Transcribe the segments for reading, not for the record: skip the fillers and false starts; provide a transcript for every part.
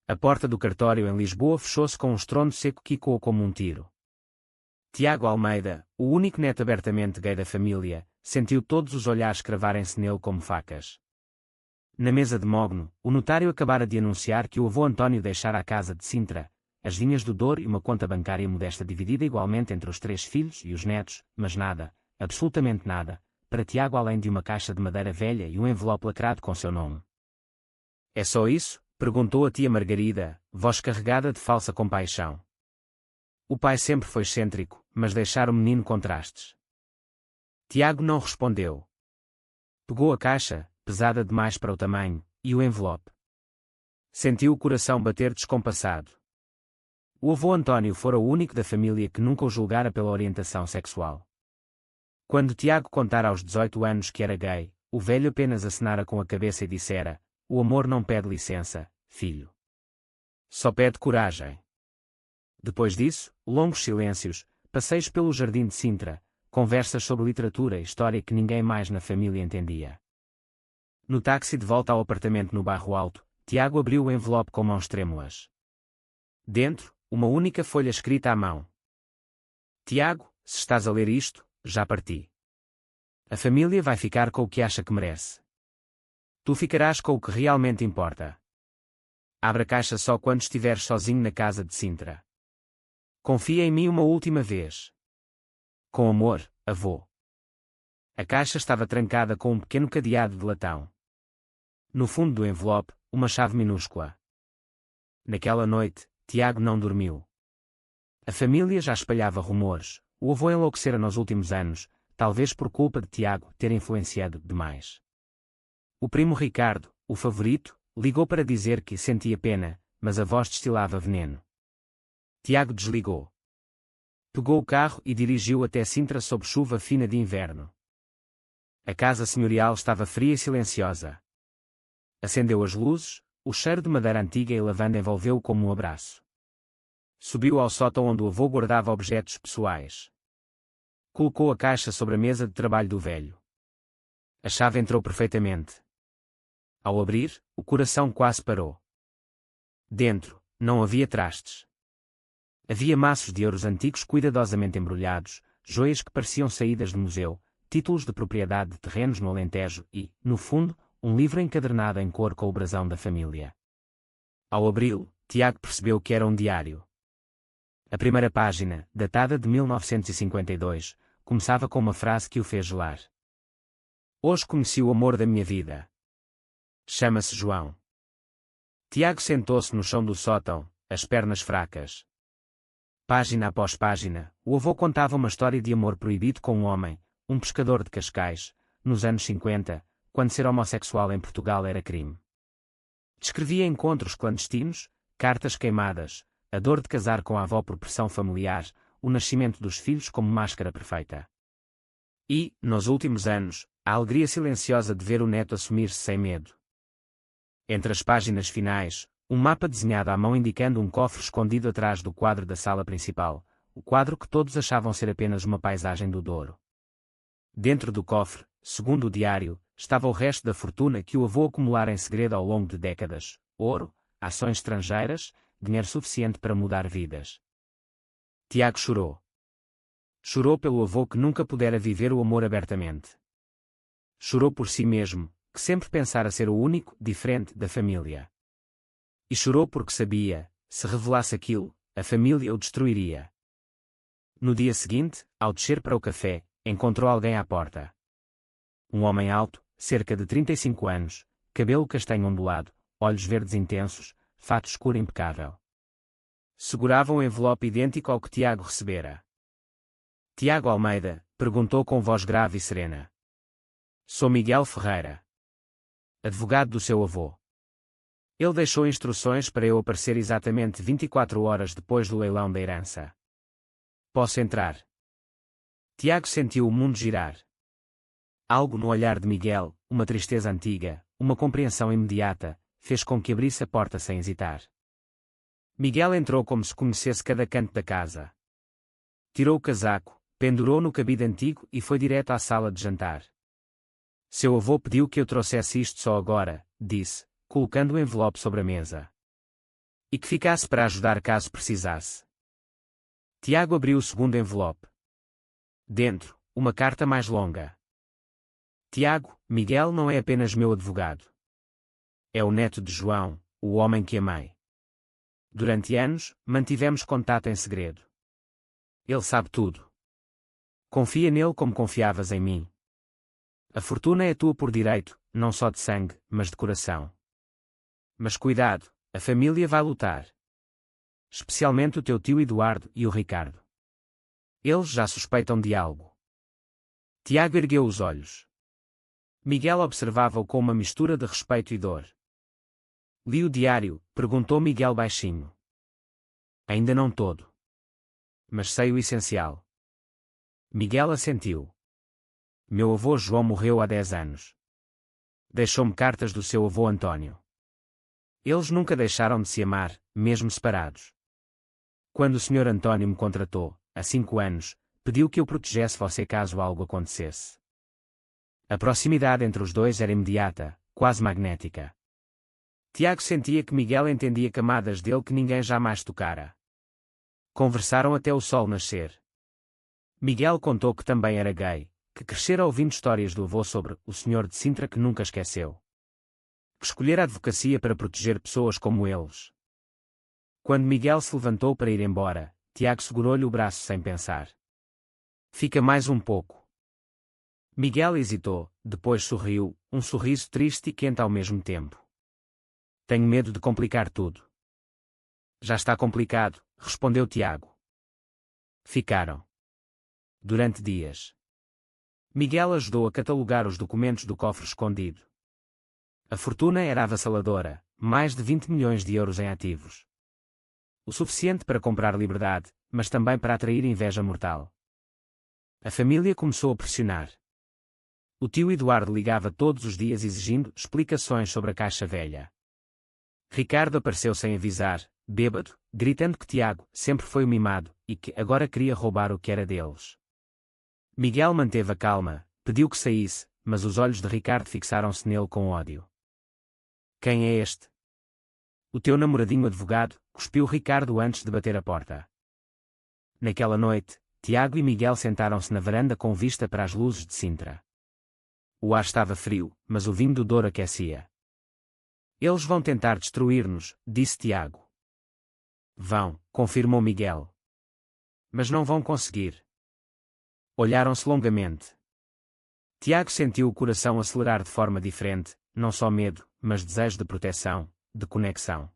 A porta do cartório em Lisboa fechou-se com um estrondo seco que ecoou como um tiro. Tiago Almeida, o único neto abertamente gay da família, sentiu todos os olhares cravarem-se nele como facas. Na mesa de mogno, o notário acabara de anunciar que o avô António deixara a casa de Sintra, as vinhas do Douro e uma conta bancária modesta dividida igualmente entre os 3 filhos e os netos, mas nada, absolutamente nada, para Tiago além de uma caixa de madeira velha e um envelope lacrado com seu nome. É só isso? Perguntou a tia Margarida, voz carregada de falsa compaixão. O pai sempre foi excêntrico, mas deixara o menino com trastes. Tiago não respondeu. Pegou a caixa, pesada demais para o tamanho, e o envelope. Sentiu o coração bater descompassado. O avô António fora o único da família que nunca o julgara pela orientação sexual. Quando Tiago contara aos 18 anos que era gay, o velho apenas acenara com a cabeça e dissera: o amor não pede licença, filho. Só pede coragem. Depois disso, longos silêncios, passeios pelo jardim de Sintra, conversas sobre literatura e história que ninguém mais na família entendia. No táxi de volta ao apartamento no Bairro Alto, Tiago abriu o envelope com mãos trêmulas. Dentro, uma única folha escrita à mão. Tiago, se estás a ler isto, já parti. A família vai ficar com o que acha que merece. Tu ficarás com o que realmente importa. Abra a caixa só quando estiveres sozinho na casa de Sintra. Confia em mim uma última vez. Com amor, avô. A caixa estava trancada com um pequeno cadeado de latão. No fundo do envelope, uma chave minúscula. Naquela noite, Tiago não dormiu. A família já espalhava rumores, o avô enlouquecera nos últimos anos, talvez por culpa de Tiago ter influenciado demais. O primo Ricardo, o favorito, ligou para dizer que sentia pena, mas a voz destilava veneno. Tiago desligou. Pegou o carro e dirigiu até Sintra sob chuva fina de inverno. A casa senhorial estava fria e silenciosa. Acendeu as luzes, o cheiro de madeira antiga e lavanda envolveu-o como um abraço. Subiu ao sótão onde o avô guardava objetos pessoais. Colocou a caixa sobre a mesa de trabalho do velho. A chave entrou perfeitamente. Ao abrir, o coração quase parou. Dentro, não havia trastes. Havia maços de euros antigos cuidadosamente embrulhados, joias que pareciam saídas de museu, títulos de propriedade de terrenos no Alentejo e, no fundo, um livro encadernado em cor com o brasão da família. Ao abri-lo, Tiago percebeu que era um diário. A primeira página, datada de 1952, começava com uma frase que o fez gelar. Hoje conheci o amor da minha vida. Chama-se João. Tiago sentou-se no chão do sótão, as pernas fracas. Página após página, o avô contava uma história de amor proibido com um homem, um pescador de Cascais, nos anos 50, quando ser homossexual em Portugal era crime. Descrevia encontros clandestinos, cartas queimadas, a dor de casar com a avó por pressão familiar, o nascimento dos filhos como máscara perfeita. E, nos últimos anos, a alegria silenciosa de ver o neto assumir-se sem medo. Entre as páginas finais, um mapa desenhado à mão indicando um cofre escondido atrás do quadro da sala principal, o quadro que todos achavam ser apenas uma paisagem do Douro. Dentro do cofre, segundo o diário, estava o resto da fortuna que o avô acumulara em segredo ao longo de décadas: ouro, ações estrangeiras, dinheiro suficiente para mudar vidas. Tiago chorou. Chorou pelo avô que nunca pudera viver o amor abertamente. Chorou por si mesmo, que sempre pensara ser o único, diferente, da família. E chorou porque sabia, se revelasse aquilo, a família o destruiria. No dia seguinte, ao descer para o café, encontrou alguém à porta. Um homem alto, cerca de 35 anos, cabelo castanho ondulado, olhos verdes intensos, fato escuro impecável. Segurava um envelope idêntico ao que Tiago recebera. Tiago Almeida, perguntou com voz grave e serena. Sou Miguel Ferreira. Advogado do seu avô. Ele deixou instruções para eu aparecer exatamente 24 horas depois do leilão da herança. Posso entrar? Tiago sentiu o mundo girar. Algo no olhar de Miguel, uma tristeza antiga, uma compreensão imediata, fez com que abrisse a porta sem hesitar. Miguel entrou como se conhecesse cada canto da casa. Tirou o casaco, pendurou no cabide antigo e foi direto à sala de jantar. Seu avô pediu que eu trouxesse isto só agora, disse, colocando o envelope sobre a mesa. E que ficasse para ajudar caso precisasse. Tiago abriu o segundo envelope. Dentro, uma carta mais longa. Tiago, Miguel não é apenas meu advogado. É o neto de João, o homem que amei. Durante anos, mantivemos contato em segredo. Ele sabe tudo. Confia nele como confiavas em mim. A fortuna é tua por direito, não só de sangue, mas de coração. Mas cuidado, a família vai lutar. Especialmente o teu tio Eduardo e o Ricardo. Eles já suspeitam de algo. Tiago ergueu os olhos. Miguel observava-o com uma mistura de respeito e dor. Li o diário, perguntou Miguel baixinho. Ainda não todo. Mas sei o essencial. Miguel assentiu. Meu avô João morreu há 10 anos. Deixou-me cartas do seu avô António. Eles nunca deixaram de se amar, mesmo separados. Quando o Sr. António me contratou, há 5 anos, pediu que eu protegesse você caso algo acontecesse. A proximidade entre os dois era imediata, quase magnética. Tiago sentia que Miguel entendia camadas dele que ninguém jamais tocara. Conversaram até o sol nascer. Miguel contou que também era gay, que crescera ouvindo histórias do avô sobre o senhor de Sintra que nunca esqueceu. Que escolhera a advocacia para proteger pessoas como eles. Quando Miguel se levantou para ir embora, Tiago segurou-lhe o braço sem pensar. Fica mais um pouco. Miguel hesitou, depois sorriu, um sorriso triste e quente ao mesmo tempo. Tenho medo de complicar tudo. Já está complicado, respondeu Tiago. Ficaram. Durante dias. Miguel ajudou a catalogar os documentos do cofre escondido. A fortuna era avassaladora, mais de 20 milhões de euros em ativos. O suficiente para comprar liberdade, mas também para atrair inveja mortal. A família começou a pressionar. O tio Eduardo ligava todos os dias exigindo explicações sobre a caixa velha. Ricardo apareceu sem avisar, bêbado, gritando que Tiago sempre foi o mimado e que agora queria roubar o que era deles. Miguel manteve a calma, pediu que saísse, mas os olhos de Ricardo fixaram-se nele com ódio. Quem é este? O teu namoradinho advogado, cuspiu Ricardo antes de bater a porta. Naquela noite, Tiago e Miguel sentaram-se na varanda com vista para as luzes de Sintra. O ar estava frio, mas o vinho do Douro aquecia. Eles vão tentar destruir-nos, disse Tiago. Vão, confirmou Miguel. Mas não vão conseguir. Olharam-se longamente. Tiago sentiu o coração acelerar de forma diferente, não só medo, mas desejo de proteção, de conexão.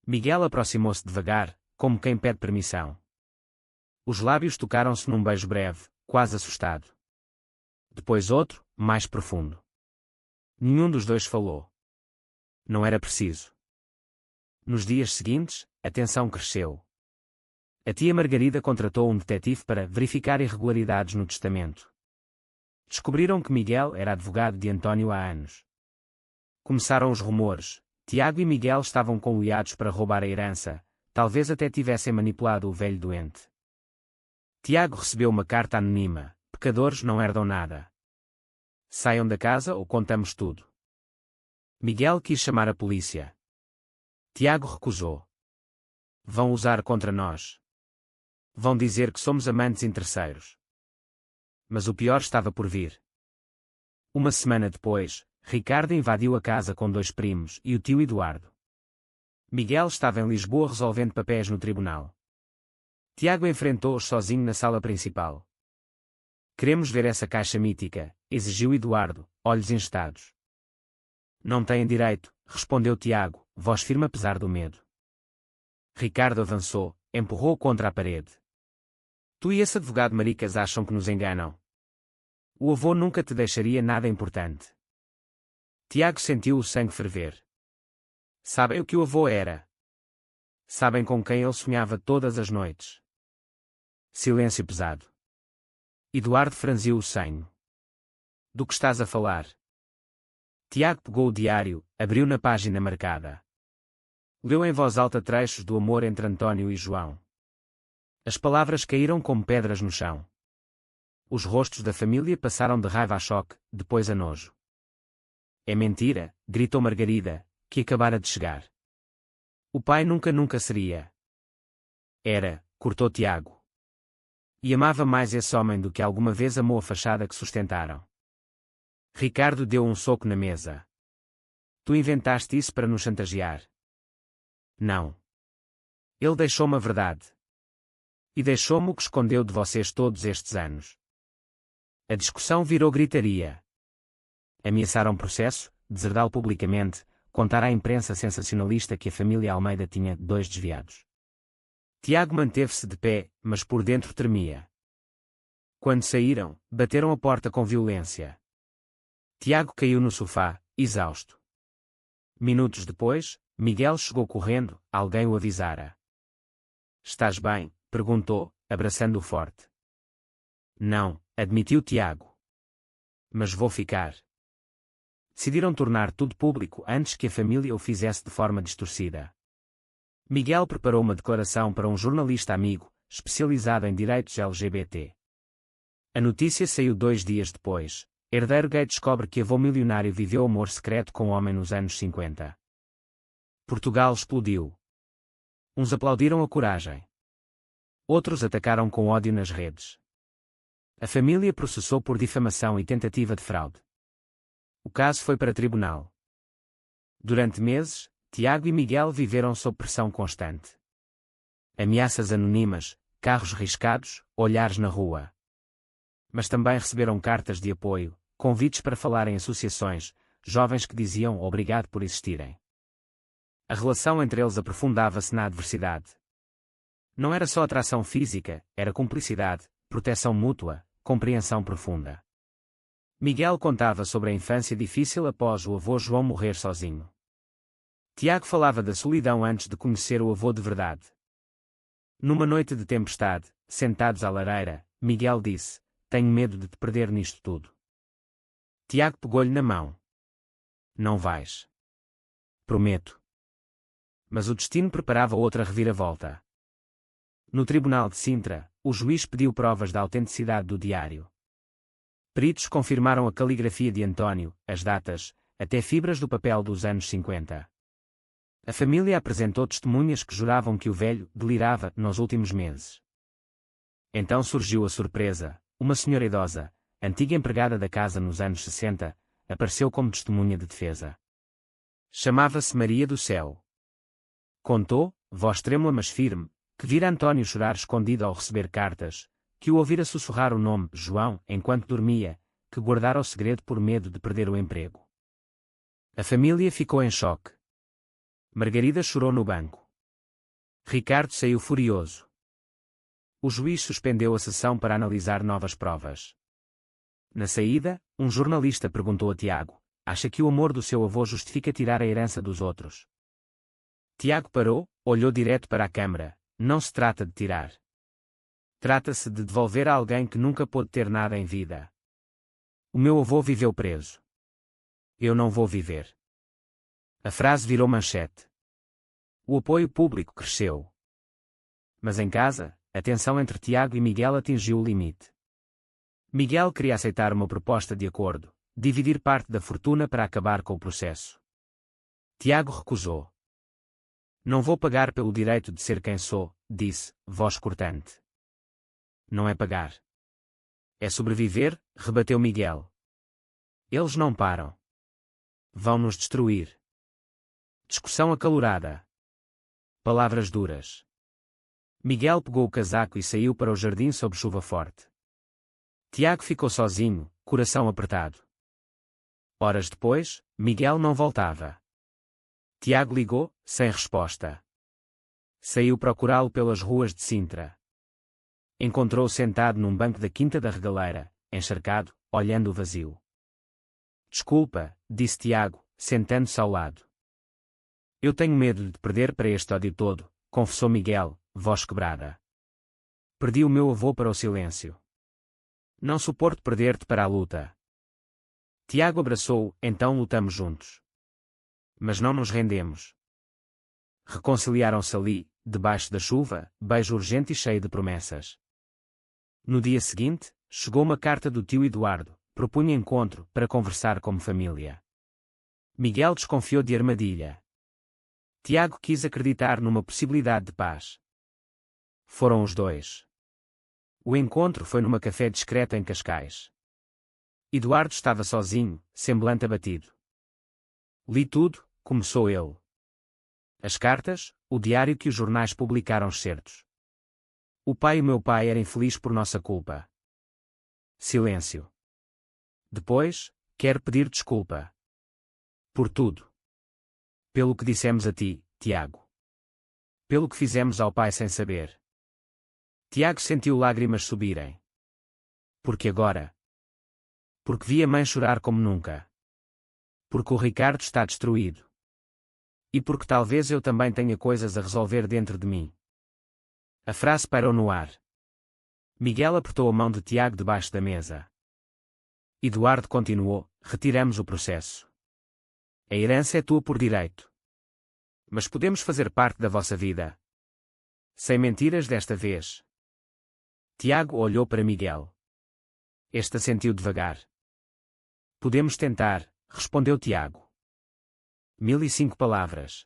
Miguel aproximou-se devagar, como quem pede permissão. Os lábios tocaram-se num beijo breve, quase assustado. Depois outro, mais profundo. Nenhum dos dois falou. Não era preciso. Nos dias seguintes, a tensão cresceu. A tia Margarida contratou um detetive para verificar irregularidades no testamento. Descobriram que Miguel era advogado de António há anos. Começaram os rumores. Tiago e Miguel estavam conluiados para roubar a herança, talvez até tivessem manipulado o velho doente. Tiago recebeu uma carta anônima: pecadores não herdam nada. Saiam da casa ou contamos tudo. Miguel quis chamar a polícia. Tiago recusou. Vão usar contra nós. Vão dizer que somos amantes interesseiros. Mas o pior estava por vir. Uma semana depois, Ricardo invadiu a casa com 2 primos e o tio Eduardo. Miguel estava em Lisboa resolvendo papéis no tribunal. Tiago enfrentou-os sozinho na sala principal. Queremos ver essa caixa mítica, exigiu Eduardo, olhos enchetados. Não têm direito, respondeu Tiago, voz firme apesar do medo. Ricardo avançou, empurrou contra a parede. Tu e esse advogado maricas acham que nos enganam. O avô nunca te deixaria nada importante. Tiago sentiu o sangue ferver. Sabem o que o avô era. Sabem com quem ele sonhava todas as noites. Silêncio pesado. Eduardo franziu o senho. Do que estás a falar? Tiago pegou o diário, abriu na página marcada. Leu em voz alta trechos do amor entre António e João. As palavras caíram como pedras no chão. Os rostos da família passaram de raiva a choque, depois a nojo. É mentira, gritou Margarida, que acabara de chegar. O pai nunca seria. Era, cortou Tiago. E amava mais esse homem do que alguma vez amou a fachada que sustentaram. Ricardo deu um soco na mesa. Tu inventaste isso para nos chantagear. Não. Ele deixou-me a verdade. E deixou-me o que escondeu de vocês todos estes anos. A discussão virou gritaria. Ameaçaram processo, deserdá-lo publicamente, contar à imprensa sensacionalista que a família Almeida tinha 2 desviados. Tiago manteve-se de pé, mas por dentro tremia. Quando saíram, bateram a porta com violência. Tiago caiu no sofá, exausto. Minutos depois, Miguel chegou correndo, alguém o avisara. Estás bem? Perguntou, abraçando-o forte. Não, admitiu Tiago. Mas vou ficar. Decidiram tornar tudo público antes que a família o fizesse de forma distorcida. Miguel preparou uma declaração para um jornalista amigo, especializado em direitos LGBT. A notícia saiu 2 dias depois. Herdeiro gay descobre que avô milionário viveu amor secreto com um homem nos anos 50. Portugal explodiu. Uns aplaudiram a coragem. Outros atacaram com ódio nas redes. A família processou por difamação e tentativa de fraude. O caso foi para tribunal. Durante meses, Tiago e Miguel viveram sob pressão constante. Ameaças anônimas, carros riscados, olhares na rua. Mas também receberam cartas de apoio, convites para falar em associações, jovens que diziam obrigado por existirem. A relação entre eles aprofundava-se na adversidade. Não era só atração física, era cumplicidade, proteção mútua, compreensão profunda. Miguel contava sobre a infância difícil após o avô João morrer sozinho. Tiago falava da solidão antes de conhecer o avô de verdade. Numa noite de tempestade, sentados à lareira, Miguel disse: tenho medo de te perder nisto tudo. Tiago pegou-lhe na mão. Não vais. Prometo. Mas o destino preparava outra reviravolta. No tribunal de Sintra, o juiz pediu provas da autenticidade do diário. Peritos confirmaram a caligrafia de António, as datas, até fibras do papel dos anos 50. A família apresentou testemunhas que juravam que o velho delirava nos últimos meses. Então surgiu a surpresa. Uma senhora idosa, antiga empregada da casa nos anos 60, apareceu como testemunha de defesa. Chamava-se Maria do Céu. Contou, voz trêmula mas firme, que vira António chorar escondido ao receber cartas, que o ouvira sussurrar o nome João enquanto dormia, que guardara o segredo por medo de perder o emprego. A família ficou em choque. Margarida chorou no banco. Ricardo saiu furioso. O juiz suspendeu a sessão para analisar novas provas. Na saída, um jornalista perguntou a Tiago: acha que o amor do seu avô justifica tirar a herança dos outros? Tiago parou, olhou direto para a câmara. Não se trata de tirar. Trata-se de devolver a alguém que nunca pôde ter nada em vida. O meu avô viveu preso. Eu não vou viver. A frase virou manchete. O apoio público cresceu. Mas em casa, a tensão entre Tiago e Miguel atingiu o limite. Miguel queria aceitar uma proposta de acordo, dividir parte da fortuna para acabar com o processo. Tiago recusou. Não vou pagar pelo direito de ser quem sou, disse, voz cortante. Não é pagar. É sobreviver, rebateu Miguel. Eles não param. Vão nos destruir. Discussão acalorada. Palavras duras. Miguel pegou o casaco e saiu para o jardim sob chuva forte. Tiago ficou sozinho, coração apertado. Horas depois, Miguel não voltava. Tiago ligou, sem resposta. Saiu procurá-lo pelas ruas de Sintra. Encontrou-o sentado num banco da Quinta da Regaleira, encharcado, olhando o vazio. Desculpa, disse Tiago, sentando-se ao lado. Eu tenho medo de te perder para este ódio todo, confessou Miguel, voz quebrada. Perdi o meu avô para o silêncio. Não suporto perder-te para a luta. Tiago abraçou-o, então lutamos juntos. Mas não nos rendemos. Reconciliaram-se ali, debaixo da chuva, beijo urgente e cheio de promessas. No dia seguinte, chegou uma carta do tio Eduardo, propunha encontro para conversar como família. Miguel desconfiou de armadilha. Tiago quis acreditar numa possibilidade de paz. Foram os dois. O encontro foi numa café discreto em Cascais. Eduardo estava sozinho, semblante abatido. Li tudo, começou ele. As cartas, o diário que os jornais publicaram certos. O meu pai era infeliz por nossa culpa. Silêncio. Depois, quero pedir desculpa. Por tudo. Pelo que dissemos a ti, Tiago. Pelo que fizemos ao pai sem saber. Tiago sentiu lágrimas subirem. Porque agora? Porque vi a mãe chorar como nunca. Porque o Ricardo está destruído. E porque talvez eu também tenha coisas a resolver dentro de mim. A frase pairou no ar. Miguel apertou a mão de Tiago debaixo da mesa. Eduardo continuou, retiramos o processo. A herança é tua por direito. Mas podemos fazer parte da vossa vida. Sem mentiras desta vez. Tiago olhou para Miguel. Este assentiu devagar. Podemos tentar, respondeu Tiago. 1005 palavras.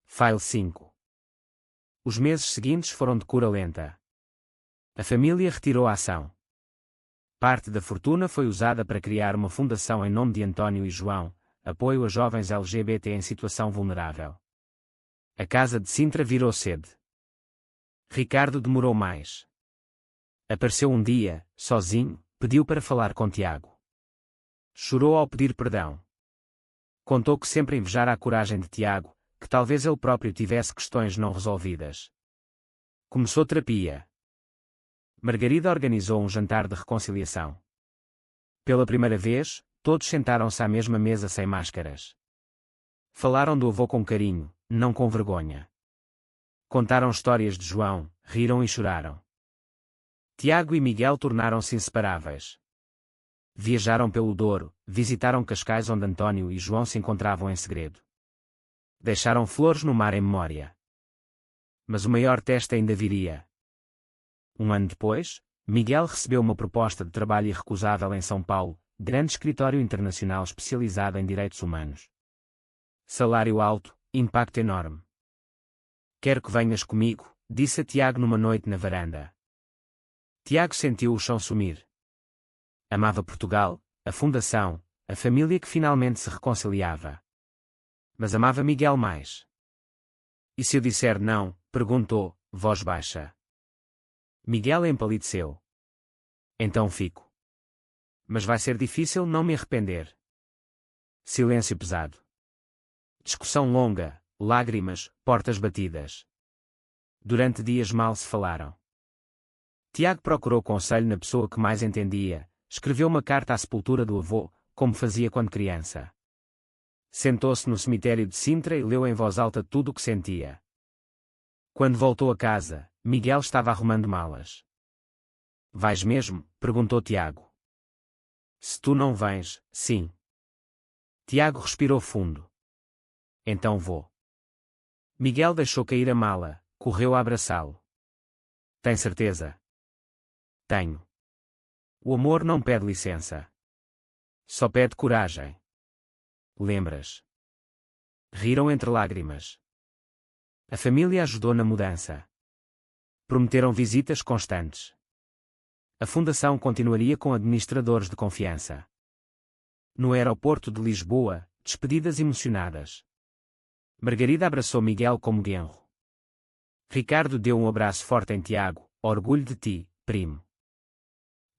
File 5. Os meses seguintes foram de cura lenta. A família retirou a ação. Parte da fortuna foi usada para criar uma fundação em nome de António e João, apoio a jovens LGBT em situação vulnerável. A casa de Sintra virou sede. Ricardo demorou mais. Apareceu um dia, sozinho, pediu para falar com Tiago. Chorou ao pedir perdão. Contou que sempre invejara a coragem de Tiago, que talvez ele próprio tivesse questões não resolvidas. Começou terapia. Margarida organizou um jantar de reconciliação. Pela primeira vez, todos sentaram-se à mesma mesa sem máscaras. Falaram do avô com carinho, não com vergonha. Contaram histórias de João, riram e choraram. Tiago e Miguel tornaram-se inseparáveis. Viajaram pelo Douro, visitaram Cascais onde António e João se encontravam em segredo. Deixaram flores no mar em memória. Mas o maior teste ainda viria. Um ano depois, Miguel recebeu uma proposta de trabalho irrecusável em São Paulo, grande escritório internacional especializado em direitos humanos. Salário alto, impacto enorme. Quero que venhas comigo, disse a Tiago numa noite na varanda. Tiago sentiu o chão sumir. Amava Portugal, a fundação, a família que finalmente se reconciliava. Mas amava Miguel mais. E se eu disser não? Perguntou, voz baixa. Miguel empalideceu. Então fico. Mas vai ser difícil não me arrepender. Silêncio pesado. Discussão longa, lágrimas, portas batidas. Durante dias mal se falaram. Tiago procurou conselho na pessoa que mais entendia, escreveu uma carta à sepultura do avô, como fazia quando criança. Sentou-se no cemitério de Sintra e leu em voz alta tudo o que sentia. Quando voltou a casa, Miguel estava arrumando malas. Vais mesmo? Perguntou Tiago. Se tu não vens, sim. Tiago respirou fundo. Então vou. Miguel deixou cair a mala, correu a abraçá-lo. Tem certeza? Tenho. O amor não pede licença. Só pede coragem. Lembras? Riram entre lágrimas. A família ajudou na mudança. Prometeram visitas constantes. A fundação continuaria com administradores de confiança. No aeroporto de Lisboa, despedidas emocionadas. Margarida abraçou Miguel como genro. Ricardo deu um abraço forte em Tiago, orgulho de ti, primo.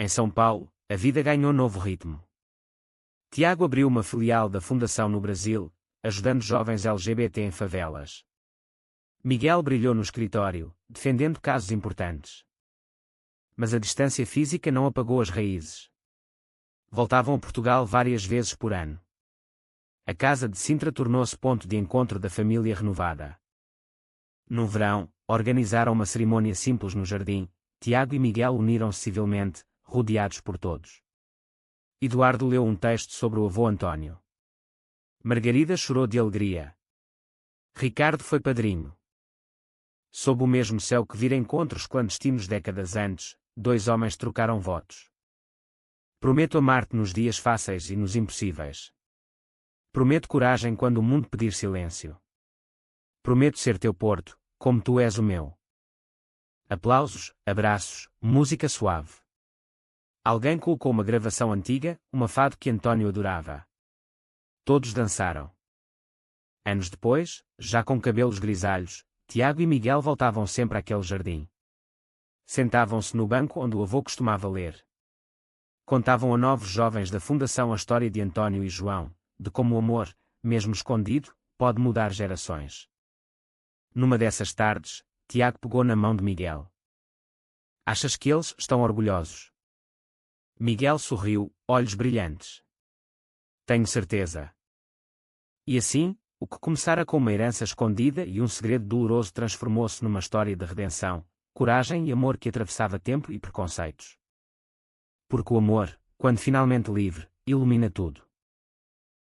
Em São Paulo, a vida ganhou novo ritmo. Tiago abriu uma filial da Fundação no Brasil, ajudando jovens LGBT em favelas. Miguel brilhou no escritório, defendendo casos importantes. Mas a distância física não apagou as raízes. Voltavam a Portugal várias vezes por ano. A casa de Sintra tornou-se ponto de encontro da família renovada. No verão, organizaram uma cerimônia simples no jardim. Tiago e Miguel uniram-se civilmente, rodeados por todos. Eduardo leu um texto sobre o avô António. Margarida chorou de alegria. Ricardo foi padrinho. Sob o mesmo céu que vira encontros clandestinos décadas antes, dois homens trocaram votos. Prometo amar-te nos dias fáceis e nos impossíveis. Prometo coragem quando o mundo pedir silêncio. Prometo ser teu porto, como tu és o meu. Aplausos, abraços, música suave. Alguém colocou uma gravação antiga, uma fado que António adorava. Todos dançaram. Anos depois, já com cabelos grisalhos, Tiago e Miguel voltavam sempre àquele jardim. Sentavam-se no banco onde o avô costumava ler. Contavam a novos jovens da fundação a história de António e João, de como o amor, mesmo escondido, pode mudar gerações. Numa dessas tardes, Tiago pegou na mão de Miguel. Achas que eles estão orgulhosos? Miguel sorriu, olhos brilhantes. Tenho certeza. E assim, o que começara com uma herança escondida e um segredo doloroso transformou-se numa história de redenção, coragem e amor que atravessava tempo e preconceitos. Porque o amor, quando finalmente livre, ilumina tudo.